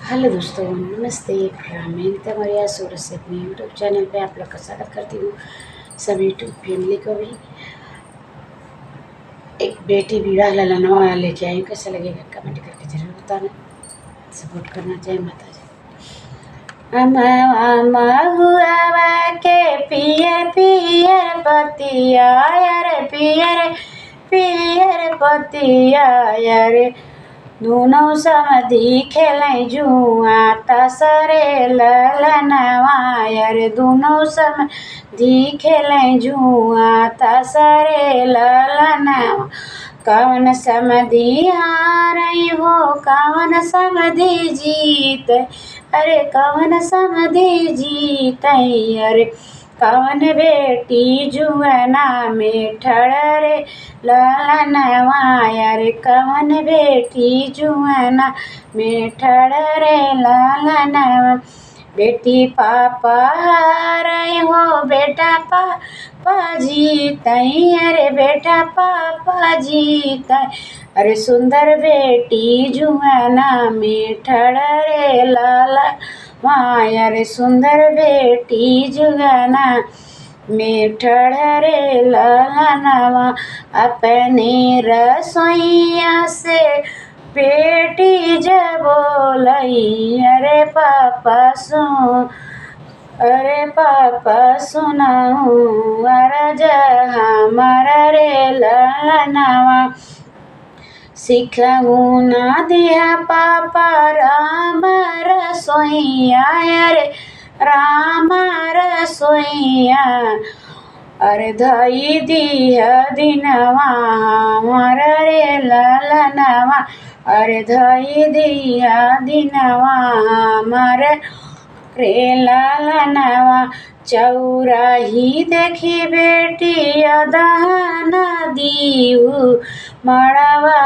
Hello दोस्तों, नमस्ते। प्रणाम। मैं नीता मौर्य सूरत से अपने यूट्यूब चैनल पे आप लोग का स्वागत करती हूँ। सब यूट्यूब फैमिली को भी एक बेटी विवाह ललनवा लेके आई हूँ। कैसा लगेगा कमेंट करके जरूर बताना। सपोर्ट करना चाहिए। माता जी महुआ के पियर पियर पतिया रे पियर पियर पतिया रे दोनों समधि खेलें जुआ तसरे ललनवा रे दोनों समधि खेलें जुआ तसरे ललनवा। कवन समधि हारई हो कवन समधि जीत अरे कवन समधि जीत अरे कवन बेटी जुअना में ठड़रे ललनवा रे कवन बेटी जुअना में ठड़रे ललनवा। बेटी पापा हारई हो बेटा पापा जीत अरे बेटा पापा जीत अरे सुंदर बेटी जुअना में ठड़रे ललनवा रे सुंदर बेटी जुअना में ठड़रे ललनवा। अपने रसोइया से बेटी जब बोलई अरे पापा सुनाऊं अरज हमारा रे ललनवा। सिखऊँ ना दिया पापा राम रसोइया रे राम रसोइया अरे धई दिया दिनवा हमारा रे ललनवा अरे धई दिया दिनवा हमारे रे ललनवा। चौराही देखी बेटी अदहन दीऊ मड़वा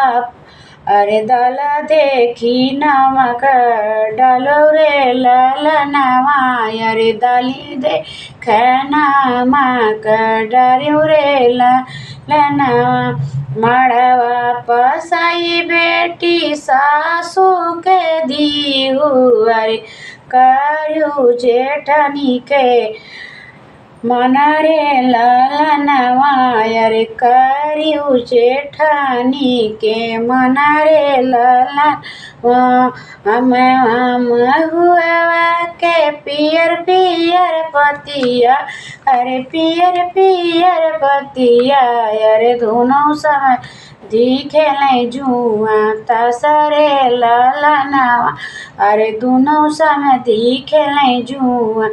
अरे दल देखी नमक डालो रे ललनवा अरे दली देख नमक डालो रे ललनवा। मड़वा पसाई बेटी सासू के दीऊ अरे करू जेठनी के मन रे ललनवा अरे करू जेठनी के मन रे ललनवा। महुआ के पियर पियर पतिया अरे पियर पियर पतिया अरे दोनों समधि खेलें जुआ तसरे ललनवा अरे दोनों समधि खेलें जुआ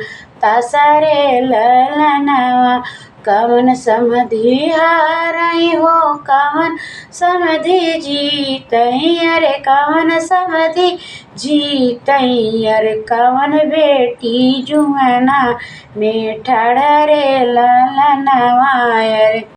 तसरे ललनवा। कवन समधि हारई हो कवन समधि जीत अरे कवन समधि जीत अरे कवन बेटी जुअना में ठड़रे ललनवा अरे